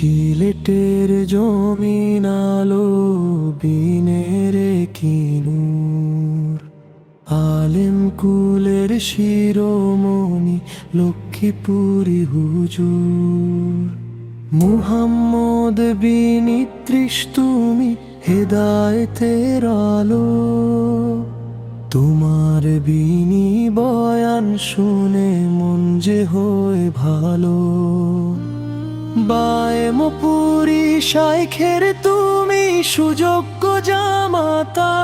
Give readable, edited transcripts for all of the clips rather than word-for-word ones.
সিলেটের জমিন আলো বিনের কি নূর, আলেম কুলের শিরোমণি লক্ষ্মীপুরী হুজুর। মুহাম্মদ বিন ইদ্রিস তুমি হেদায়েতের আলো, তোমার বিনি বয়ান শুনে মন যে হয় ভালো। বায়মপুরী শাইখের তুমি সুযোগ্য জামাতা,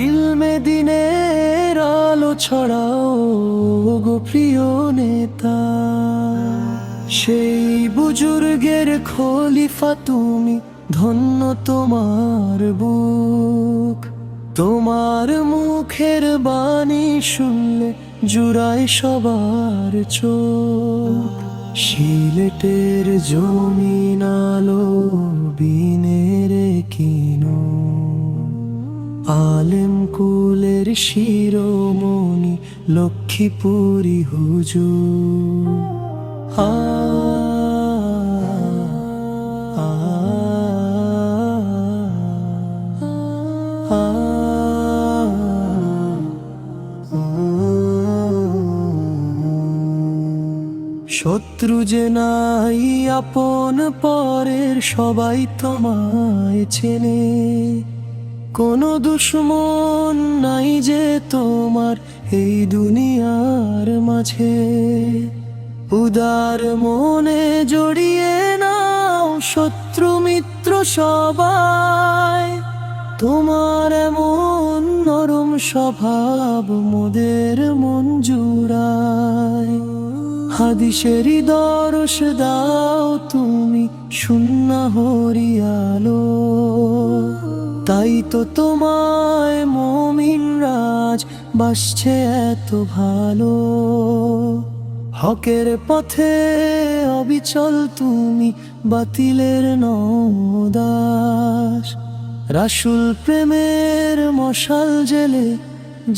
ইলমে দিনের আলো ছড়াও গো প্রিয় নেতা। সেই বুজুর্গের খলিফা তুমি, ধন্য তোমার বুক, তোমার মুখের বাণী শুনলে জুড়ায় সবার চোখ। সিলেটের জমিন আলো বিনের কি নূর, আলেম কুলের শিরোমণি লক্ষ্মীপুরী হুজুর। শত্রু যে নাই আপন পরের, সবাই তোমায় চেনে। কোনো দুশ্মন নাই যে তোমার এই দুনিয়ার মাঝে। উদার মনে জড়িয়ে নাও শত্রু মিত্র সবাই, তোমার এমন নরম স্বভাব মোদের মন জুড়ায়। হাদিসেরই দরস দাও তুমি সুন্না হরিয়ালো, তাই তো তোমায় মুমিন রাজ বাসছে এত ভালো। হকের পথে অবিচল তুমি, বাতিলের নদাস। রাসূল প্রেমের মশাল জেলে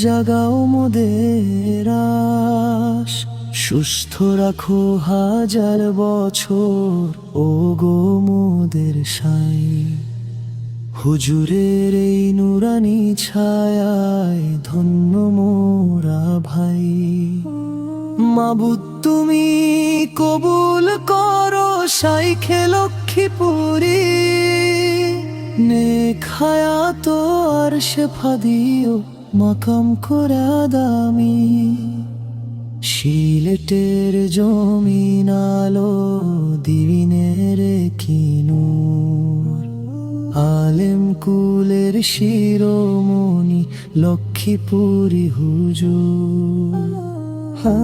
জাগাও মোদের আশ। সুস্থ রাখো হাজার বছর ও গো মোদের সাই, হুজুরের এই নুরানি ছায়ায় ধন্য মোরা ভাই। মাবুদ তুমি কবুল করো শাইখে লক্ষ্মীপুরী, নেক হায়াত আর শেফা দিও মাকাম করা দামি। সিলেটের জমিন আলো দিনের কি নূর, আলেম কুলের শিরোমণি লক্ষ্মীপুরী হুজুর। হা